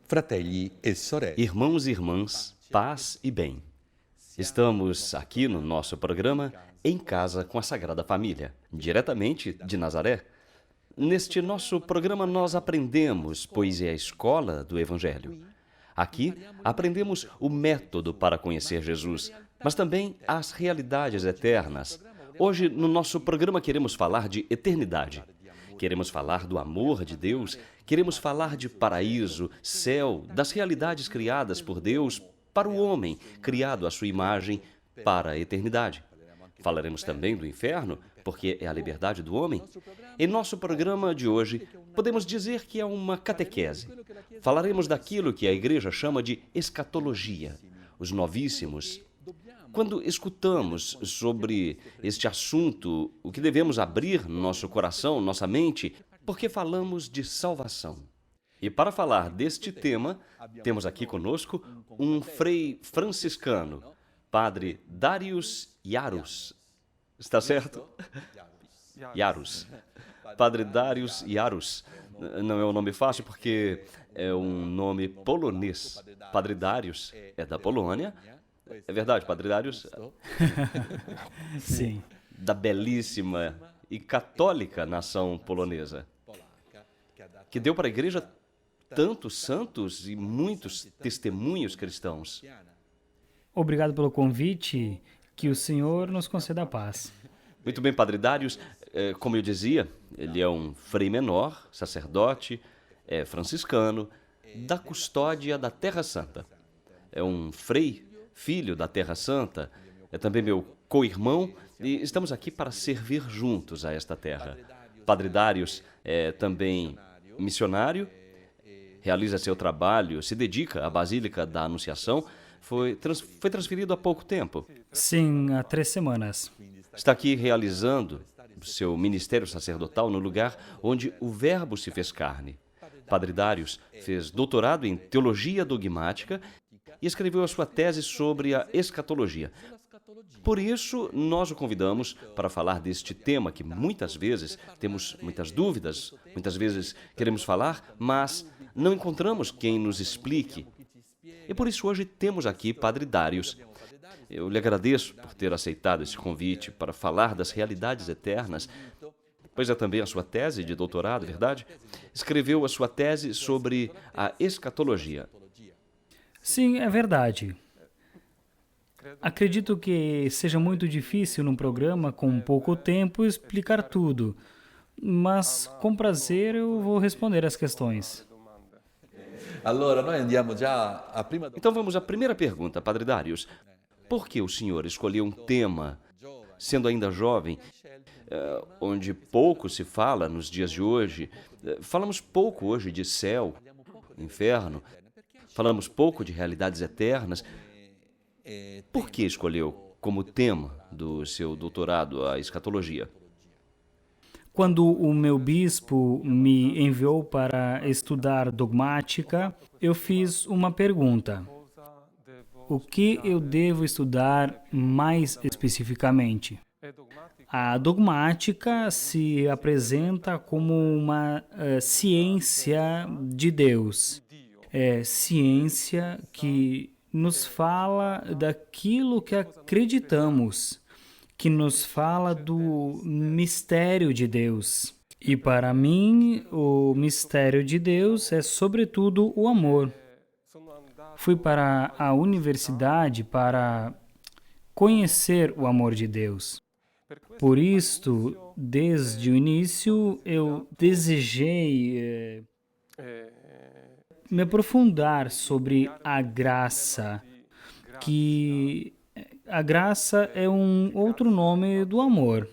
Fratelli e sorelle. Irmãos e irmãs, paz e bem. Estamos aqui no nosso programa Em Casa com a Sagrada Família, diretamente de Nazaré. Neste nosso programa nós aprendemos, pois é a escola do Evangelho. Aqui aprendemos o método para conhecer Jesus, mas também as realidades eternas. Hoje, no nosso programa, queremos falar de eternidade. Queremos falar do amor de Deus, queremos falar de paraíso, céu, das realidades criadas por Deus para o homem, criado à sua imagem, para a eternidade. Falaremos também do inferno, porque é a liberdade do homem. Em nosso programa de hoje, podemos dizer que é uma catequese. Falaremos daquilo que a Igreja chama de escatologia, os novíssimos. Quando escutamos sobre este assunto, o que devemos abrir nosso coração, nossa mente, porque falamos de salvação. E para falar deste tema, temos aqui conosco um frei franciscano, Padre Darius Yarus. Está certo? Yarus. Padre Darius Yarus. Não é um nome fácil porque é um nome polonês. Padre Darius é da Polônia. É verdade, Padre Darius? Sim. Da belíssima e católica nação polonesa, que deu para a Igreja tantos santos e muitos testemunhos cristãos. Obrigado pelo convite. Que o Senhor nos conceda a paz. Muito bem, Padre Darius, como eu dizia, ele é um frei menor, sacerdote, é franciscano, da custódia da Terra Santa. É um frei, filho da Terra Santa, é também meu co-irmão, e estamos aqui para servir juntos a esta terra. Padre Darius é também missionário, realiza seu trabalho, se dedica à Basílica da Anunciação, foi transferido há pouco tempo. Sim, há 3 semanas. Está aqui realizando seu ministério sacerdotal no lugar onde o Verbo se fez carne. Padre Darius fez doutorado em teologia dogmática e escreveu a sua tese sobre a escatologia. Por isso, nós o convidamos para falar deste tema que muitas vezes temos muitas dúvidas, muitas vezes queremos falar, mas não encontramos quem nos explique. E por isso hoje temos aqui Padre Darius. Eu lhe agradeço por ter aceitado esse convite para falar das realidades eternas, pois é também a sua tese de doutorado, verdade? Escreveu a sua tese sobre a escatologia. Sim, é verdade. Acredito que seja muito difícil num programa com pouco tempo explicar tudo, mas com prazer eu vou responder as questões. Então vamos à primeira pergunta, Padre Darius. Por que o senhor escolheu um tema, sendo ainda jovem, onde pouco se fala nos dias de hoje? Falamos pouco hoje de céu, inferno, falamos pouco de realidades eternas. Por que escolheu como tema do seu doutorado a escatologia? Quando o meu bispo me enviou para estudar dogmática, eu fiz uma pergunta. O que eu devo estudar mais especificamente? A dogmática se apresenta como uma ciência de Deus. É ciência que nos fala daquilo que acreditamos, que nos fala do mistério de Deus. E para mim, o mistério de Deus é sobretudo o amor. Fui para a universidade para conhecer o amor de Deus. Por isto, desde o início, eu desejei me aprofundar sobre a graça, que a graça é um outro nome do amor.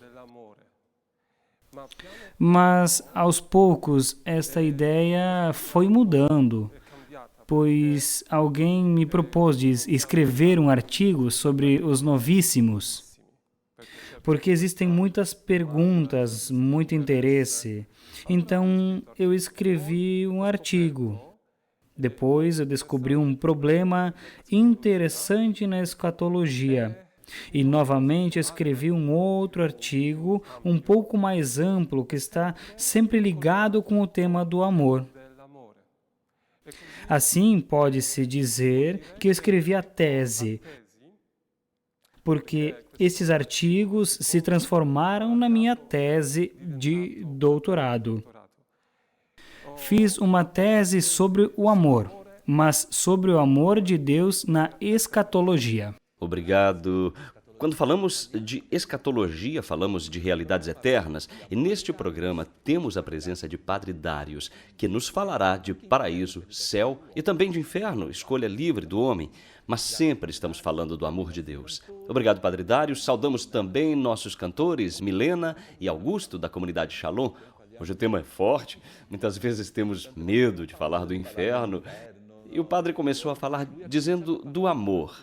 Mas, aos poucos, esta ideia foi mudando, pois alguém me propôs de escrever um artigo sobre os novíssimos, porque existem muitas perguntas, muito interesse. Então, eu escrevi um artigo. Depois, eu descobri um problema interessante na escatologia. E, novamente, escrevi um outro artigo, um pouco mais amplo, que está sempre ligado com o tema do amor. Assim, pode-se dizer que eu escrevi a tese, porque estes artigos se transformaram na minha tese de doutorado. Fiz uma tese sobre o amor, mas sobre o amor de Deus na escatologia. Obrigado. Quando falamos de escatologia, falamos de realidades eternas, e neste programa temos a presença de Padre Darius, que nos falará de paraíso, céu e também de inferno, escolha livre do homem, mas sempre estamos falando do amor de Deus. Obrigado, Padre Darius. Saudamos também nossos cantores, Milena e Augusto, da comunidade Shalom. Hoje o tema é forte, muitas vezes temos medo de falar do inferno, e o padre começou a falar dizendo do amor.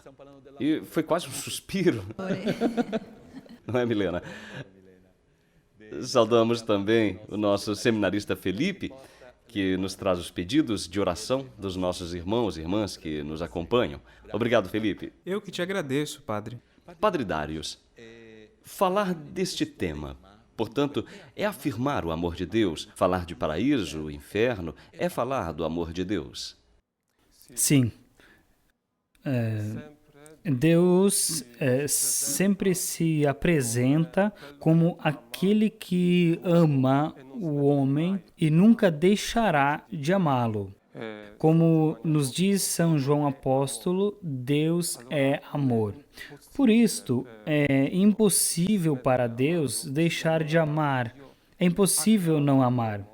E foi quase um suspiro. Não é, Milena? Saudamos também o nosso seminarista Felipe, que nos traz os pedidos de oração dos nossos irmãos e irmãs que nos acompanham. Obrigado, Felipe. Eu que te agradeço, Padre. Padre Darius, falar deste tema, portanto, é afirmar o amor de Deus. Falar de paraíso, inferno, é falar do amor de Deus. Sim. Deus sempre se apresenta como aquele que ama o homem e nunca deixará de amá-lo. Como nos diz São João Apóstolo, Deus é amor. Por isto, é impossível para Deus deixar de amar. É impossível não amar.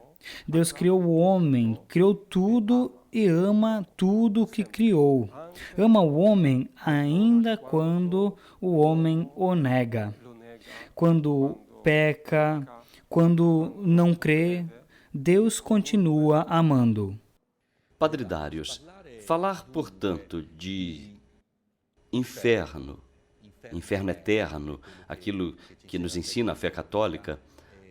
Deus criou o homem, criou tudo e ama tudo que criou. Ama o homem ainda quando o homem o nega. Quando peca, quando não crê, Deus continua amando. Padre Darius, falar, portanto, de inferno, inferno eterno, aquilo que nos ensina a fé católica,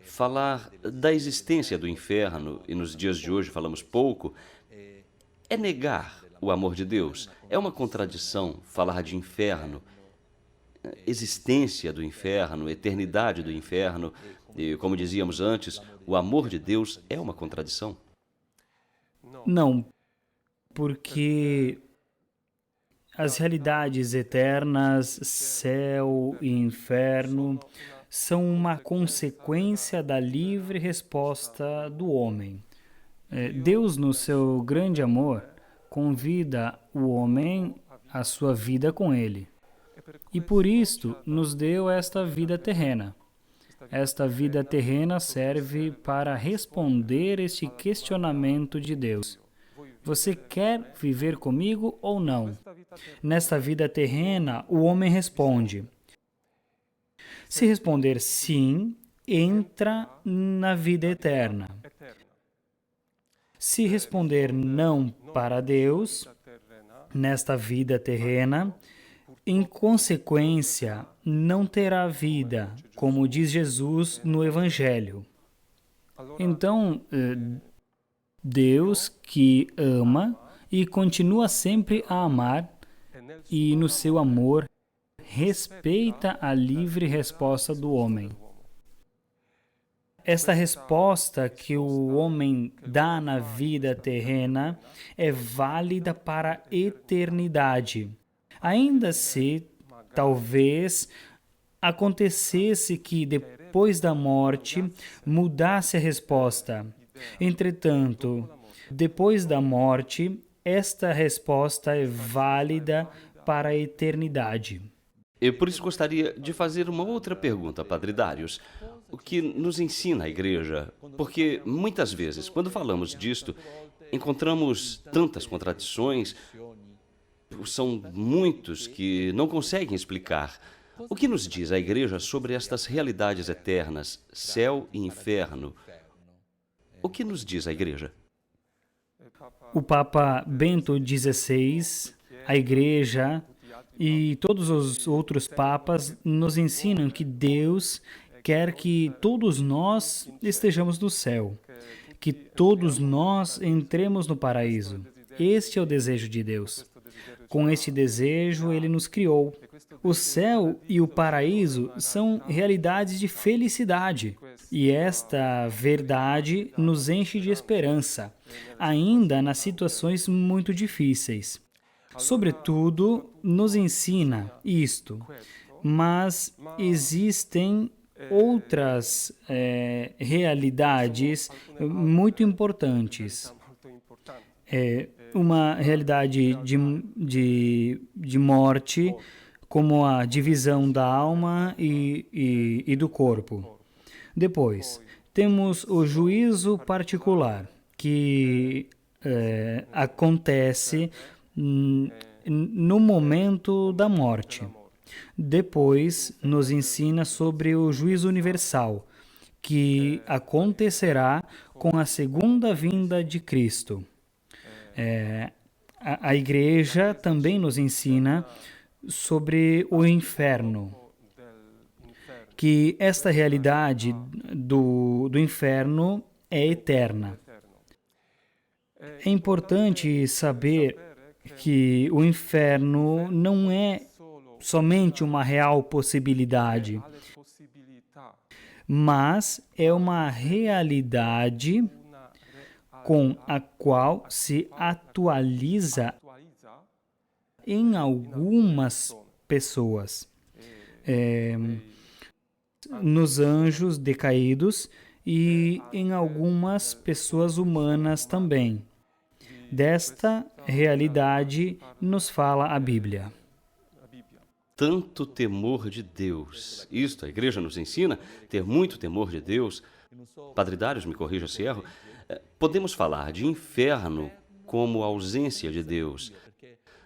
falar da existência do inferno, e nos dias de hoje falamos pouco, é negar o amor de Deus. É uma contradição falar de inferno, existência do inferno, eternidade do inferno, e como dizíamos antes, o amor de Deus é uma contradição? Não, porque as realidades eternas, céu e inferno, são uma consequência da livre resposta do homem. Deus, no seu grande amor, convida o homem à sua vida com ele. E por isto nos deu esta vida terrena. Esta vida terrena serve para responder este questionamento de Deus. Você quer viver comigo ou não? Nesta vida terrena, o homem responde. Se responder sim, entra na vida eterna. Se responder não para Deus, nesta vida terrena, em consequência, não terá vida, como diz Jesus no Evangelho. Então, Deus que ama e continua sempre a amar, e no seu amor respeita a livre resposta do homem. Esta resposta que o homem dá na vida terrena é válida para a eternidade. Ainda se, talvez, acontecesse que depois da morte mudasse a resposta. Entretanto, depois da morte, esta resposta é válida para a eternidade. Eu, por isso, gostaria de fazer uma outra pergunta, Padre Darius. O que nos ensina a Igreja? Porque, muitas vezes, quando falamos disto, encontramos tantas contradições, são muitos que não conseguem explicar. O que nos diz a Igreja sobre estas realidades eternas, céu e inferno? O que nos diz a Igreja? O Papa Bento XVI, a Igreja e todos os outros papas nos ensinam que Deus quer que todos nós estejamos no céu, que todos nós entremos no paraíso. Este é o desejo de Deus. Com este desejo, Ele nos criou. O céu e o paraíso são realidades de felicidade. E esta verdade nos enche de esperança, ainda nas situações muito difíceis. Sobretudo, nos ensina isto, mas existem outras realidades muito importantes. Uma realidade de morte, como a divisão da alma e do corpo. Depois, temos o juízo particular, que acontece no momento da morte. Depois, nos ensina sobre o juízo universal, que acontecerá com a segunda vinda de Cristo. A Igreja também nos ensina sobre o inferno, que esta realidade do inferno é eterna. É importante saber que o inferno não é somente uma real possibilidade, mas é uma realidade com a qual se atualiza em algumas pessoas, nos anjos decaídos e em algumas pessoas humanas também. Desta realidade nos fala a Bíblia. Tanto temor de Deus. Isto, a igreja nos ensina, ter muito temor de Deus. Padre Darius, me corrija se erro, podemos falar de inferno como ausência de Deus.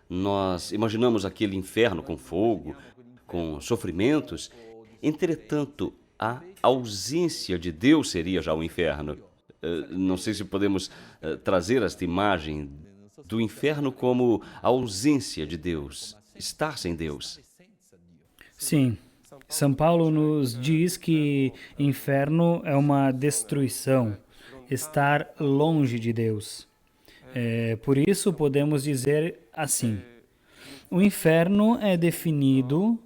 Nós imaginamos aquele inferno com fogo, com sofrimentos. Entretanto, a ausência de Deus seria já o inferno. Não sei se podemos trazer esta imagem do inferno como a ausência de Deus, estar sem Deus. Sim, São Paulo nos diz que inferno é uma destruição, estar longe de Deus. Por isso podemos dizer assim: o inferno é definido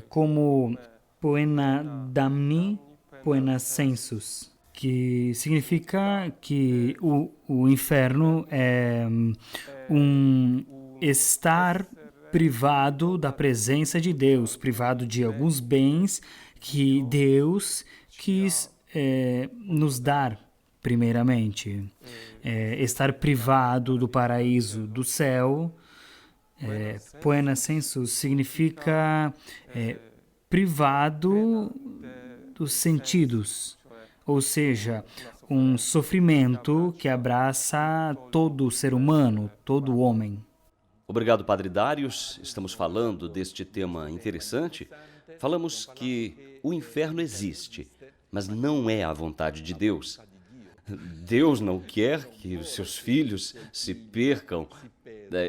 como poena damni, poena sensus, que significa que o inferno é um estar privado da presença de Deus, privado de alguns bens que Deus quis nos dar primeiramente. Estar privado do paraíso do céu. Poena sensus significa privado dos sentidos, ou seja, um sofrimento que abraça todo o ser humano, todo o homem. Obrigado, Padre Darius. Estamos falando deste tema interessante. Falamos que o inferno existe, mas não é a vontade de Deus. Deus não quer que os seus filhos se percam.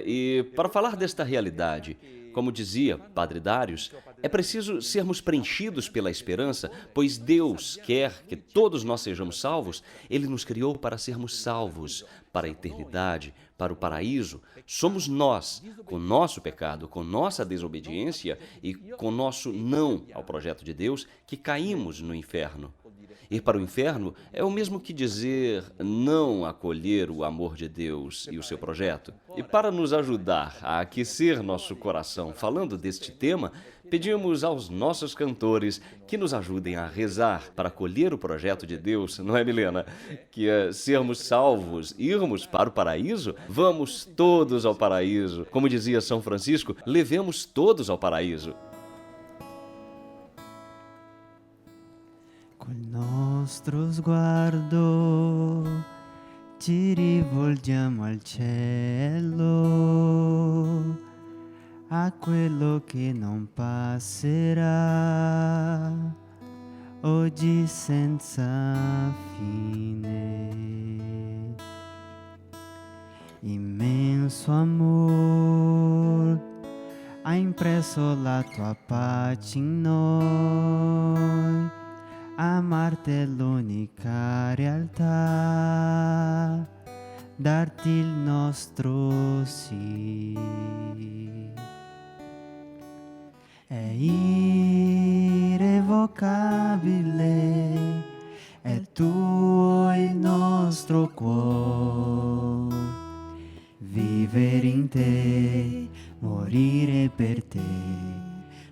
E para falar desta realidade, como dizia Padre Darius, é preciso sermos preenchidos pela esperança, pois Deus quer que todos nós sejamos salvos. Ele nos criou para sermos salvos, para a eternidade, para o paraíso. Somos nós, com nosso pecado, com nossa desobediência e com nosso não ao projeto de Deus, que caímos no inferno. Ir para o inferno é o mesmo que dizer não acolher o amor de Deus e o seu projeto. E para nos ajudar a aquecer nosso coração falando deste tema, pedimos aos nossos cantores que nos ajudem a rezar para acolher o projeto de Deus, não é, Milena? Que é sermos salvos, irmos para o paraíso? Vamos todos ao paraíso. Como dizia São Francisco, levemos todos ao paraíso. Col nostro sguardo ci rivolgiamo al cielo, a quello che non passerà, oggi senza fine. Immenso amor ha impresso la tua pace in noi. Amarti è l'unica realtà, darti il nostro sì. È irrevocabile vivere in te, morire per te,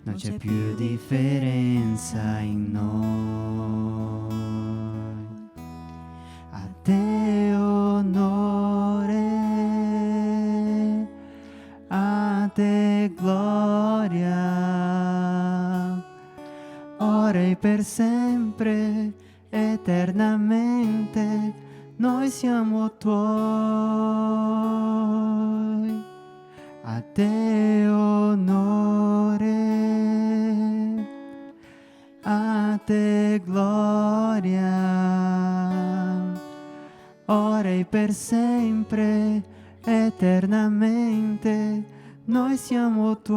non c'è più differenza in noi. A te onore, a te gloria, ora e per sempre, eternamente, noi siamo tuoi. A te onore, a te gloria, ora e per sempre, eternamente, noi siamo tuoi.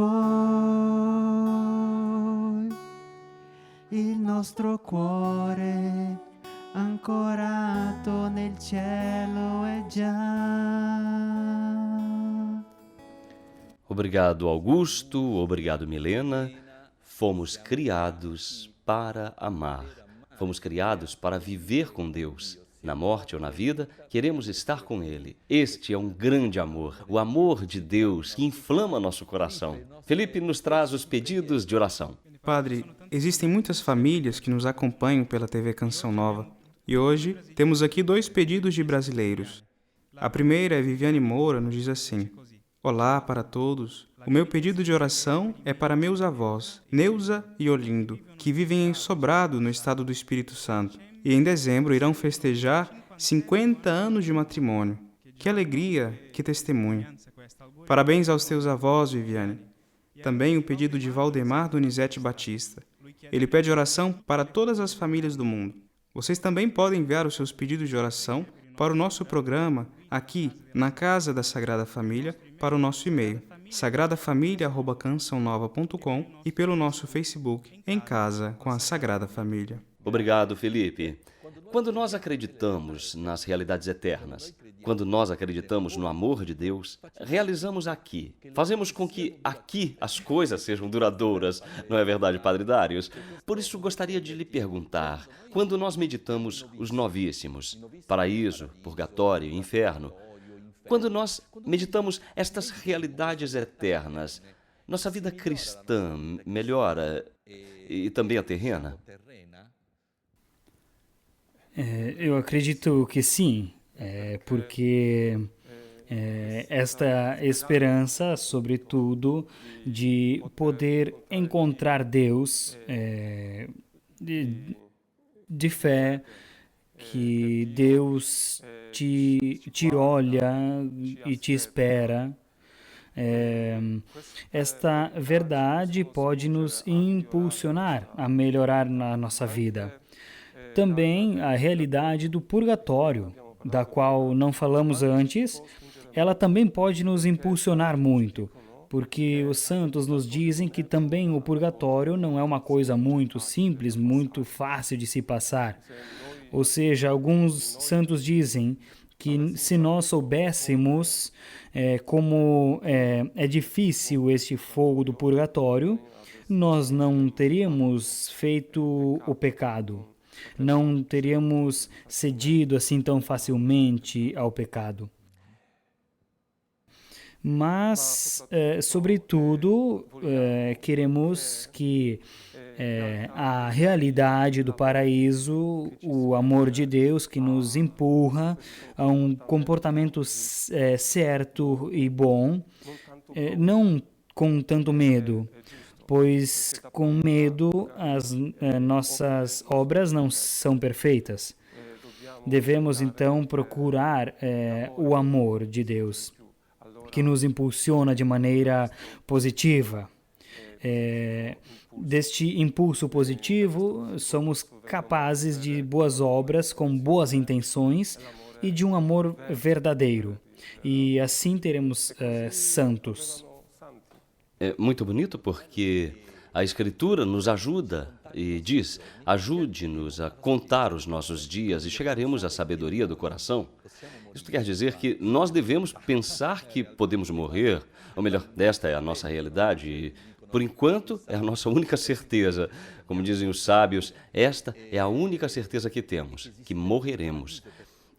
Il nostro cuore ancorato nel cielo è già. Obrigado, Augusto. Obrigado, Milena. Fomos criados para amar. Fomos criados para viver com Deus. Na morte ou na vida, queremos estar com Ele. Este é um grande amor, o amor de Deus que inflama nosso coração. Felipe nos traz os pedidos de oração. Padre, existem muitas famílias que nos acompanham pela TV Canção Nova. E hoje temos aqui 2 pedidos de brasileiros. A primeira é Viviane Moura, nos diz assim: Olá para todos. O meu pedido de oração é para meus avós, Neuza e Olindo, que vivem em Sobrado, no estado do Espírito Santo. E em dezembro irão festejar 50 anos de matrimônio. Que alegria, que testemunho. Parabéns aos teus avós, Viviane. Também o pedido de Valdemar Donizete Batista. Ele pede oração para todas as famílias do mundo. Vocês também podem enviar os seus pedidos de oração para o nosso programa aqui na Casa da Sagrada Família para o nosso e-mail sagradafamilia@cançãonova.com e pelo nosso Facebook Em Casa com a Sagrada Família. Obrigado, Felipe. Quando nós acreditamos nas realidades eternas, quando nós acreditamos no amor de Deus, realizamos aqui, fazemos com que aqui as coisas sejam duradouras, não é verdade, Padre Darius? Por isso gostaria de lhe perguntar, quando nós meditamos os novíssimos, paraíso, purgatório, inferno, quando nós meditamos estas realidades eternas, nossa vida cristã melhora e também a terrena? Eu acredito que sim, porque esta esperança, sobretudo, de poder encontrar Deus, de fé, que Deus te olha e te espera. Esta verdade pode nos impulsionar a melhorar na nossa vida. Também a realidade do purgatório, da qual não falamos antes, ela também pode nos impulsionar muito, porque os santos nos dizem que também o purgatório não é uma coisa muito simples, muito fácil de se passar. Ou seja, alguns santos dizem que se nós soubéssemos como é difícil este fogo do purgatório, nós não teríamos feito o pecado. Não teríamos cedido assim tão facilmente ao pecado. Mas, sobretudo, queremos que a realidade do paraíso, o amor de Deus que nos empurra a um comportamento certo e bom, não com tanto medo, pois com medo as nossas obras não são perfeitas. Devemos então procurar o amor de Deus, que nos impulsiona de maneira positiva. Deste impulso positivo, somos capazes de boas obras com boas intenções e de um amor verdadeiro. E assim teremos santos. É muito bonito porque a Escritura nos ajuda e diz: ajude-nos a contar os nossos dias e chegaremos à sabedoria do coração. Isso quer dizer que nós devemos pensar que podemos morrer, ou melhor, esta é a nossa realidade e, por enquanto, é a nossa única certeza. Como dizem os sábios, esta é a única certeza que temos, que morreremos.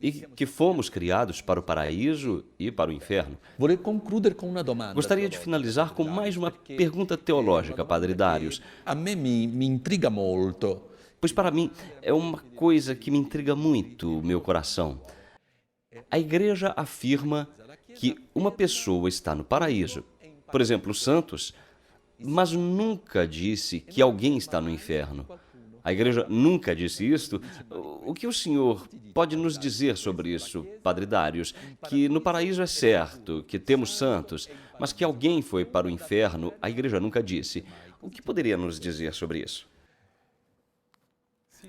e que fomos criados para o paraíso e para o inferno. Vorrei concludere con una domanda. Gostaria de finalizar com mais uma pergunta teológica, Padre Darius, A me mi intriga molto. pois para mim é uma coisa que me intriga muito o meu coração. A Igreja afirma que uma pessoa está no paraíso, por exemplo, os santos, mas nunca disse que alguém está no inferno. A Igreja nunca disse isto. O que o senhor pode nos dizer sobre isso, Padre Darius? Que no paraíso é certo, que temos santos, mas que alguém foi para o inferno, a Igreja nunca disse. O que poderia nos dizer sobre isso?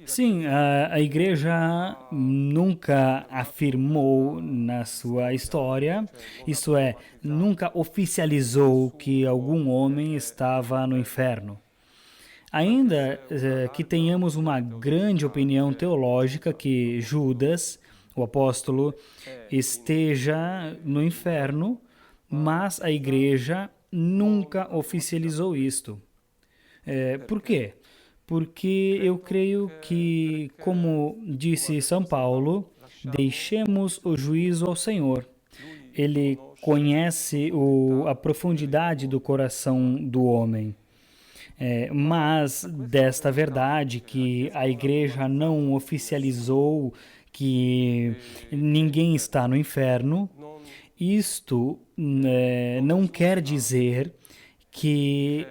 Sim, a igreja nunca afirmou na sua história, isto é, nunca oficializou que algum homem estava no inferno. Ainda que tenhamos uma grande opinião teológica que Judas, o apóstolo, esteja no inferno, mas a igreja nunca oficializou isto. Por quê? Porque eu creio que, como disse São Paulo, deixemos o juízo ao Senhor. Ele conhece a profundidade do coração do homem. Mas desta verdade que a igreja não oficializou que ninguém está no inferno, isto não quer dizer que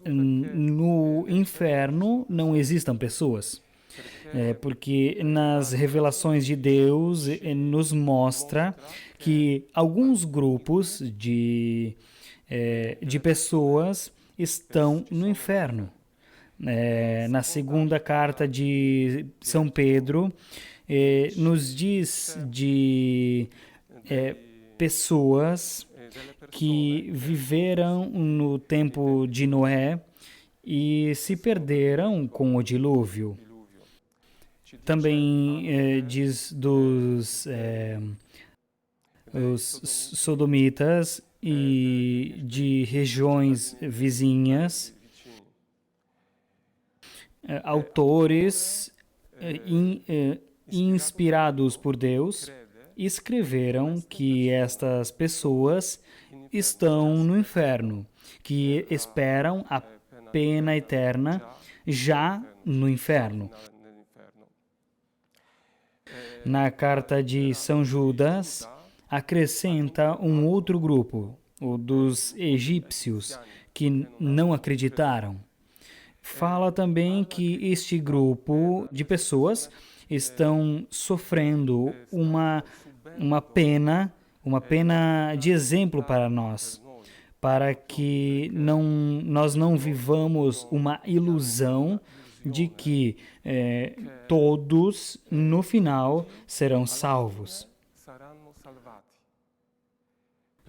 no inferno não existam pessoas. Porque nas revelações de Deus nos mostra que alguns grupos de pessoas estão no inferno. Na segunda carta de São Pedro, nos diz de pessoas que viveram no tempo de Noé e se perderam com o dilúvio. Também diz dos os sodomitas e de regiões vizinhas, autores inspirados por Deus escreveram que estas pessoas estão no inferno, que esperam a pena eterna já no inferno. Na carta de São Judas, acrescenta um outro grupo, o dos egípcios, que não acreditaram. Fala também que este grupo de pessoas estão sofrendo uma pena de exemplo para nós, para que nós não vivamos uma ilusão de que todos, no final, serão salvos.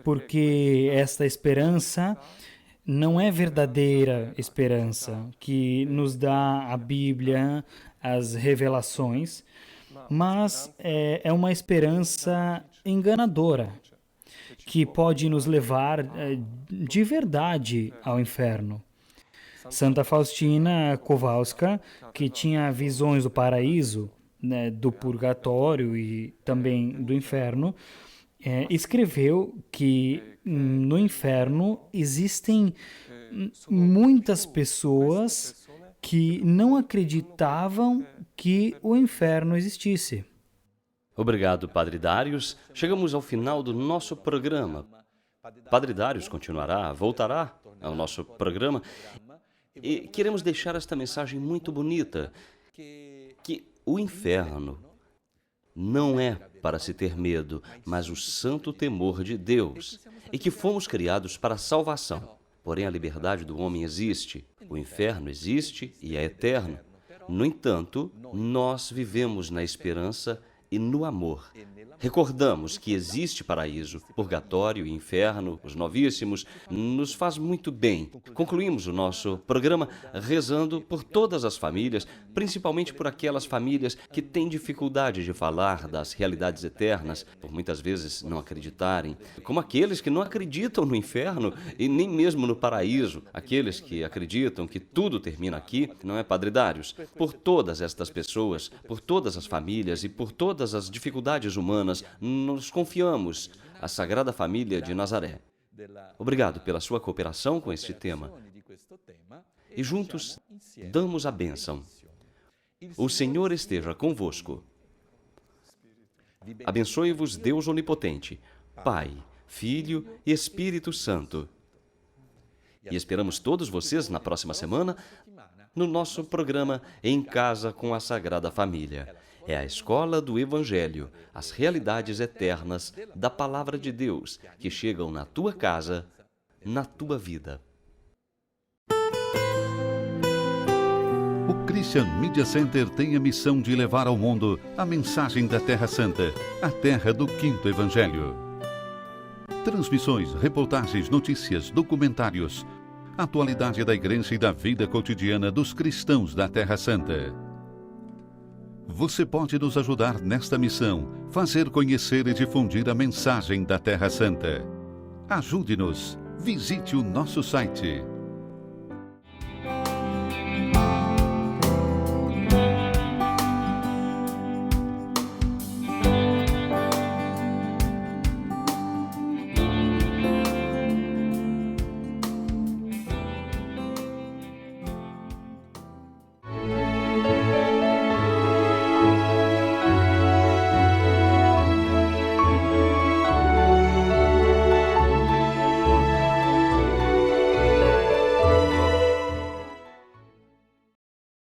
Porque esta esperança não é verdadeira esperança que nos dá a Bíblia, as revelações, mas é uma esperança enganadora, que pode nos levar de verdade ao inferno. Santa Faustina Kowalska, que tinha visões do paraíso, do purgatório e também do inferno, escreveu que no inferno existem muitas pessoas que não acreditavam que o inferno existisse. Obrigado, Padre Darius. Chegamos ao final do nosso programa. Padre Darius voltará ao nosso programa e queremos deixar esta mensagem muito bonita, que o inferno não é para se ter medo, mas o santo temor de Deus, e que fomos criados para a salvação. Porém, a liberdade do homem existe, o inferno existe e é eterno. No entanto, nós vivemos na esperança e no amor. Recordamos que existe paraíso, purgatório e inferno, os novíssimos, nos faz muito bem. Concluímos o nosso programa rezando por todas as famílias, principalmente por aquelas famílias que têm dificuldade de falar das realidades eternas, por muitas vezes não acreditarem, como aqueles que não acreditam no inferno e nem mesmo no paraíso, aqueles que acreditam que tudo termina aqui, não é, Padre Darius? Por todas estas pessoas, por todas as famílias e por todas todas as dificuldades humanas, nos confiamos à Sagrada Família de Nazaré. Obrigado pela sua cooperação com este tema. E juntos damos a bênção. O Senhor esteja convosco. Abençoe-vos Deus Onipotente, Pai, Filho e Espírito Santo. E esperamos todos vocês na próxima semana no nosso programa Em Casa com a Sagrada Família. É a escola do Evangelho, as realidades eternas da Palavra de Deus que chegam na tua casa, na tua vida. O Christian Media Center tem a missão de levar ao mundo a mensagem da Terra Santa, a terra do Quinto Evangelho. Transmissões, reportagens, notícias, documentários, atualidade da Igreja e da vida cotidiana dos cristãos da Terra Santa. Você pode nos ajudar nesta missão, fazer conhecer e difundir a mensagem da Terra Santa. Ajude-nos. Visite o nosso site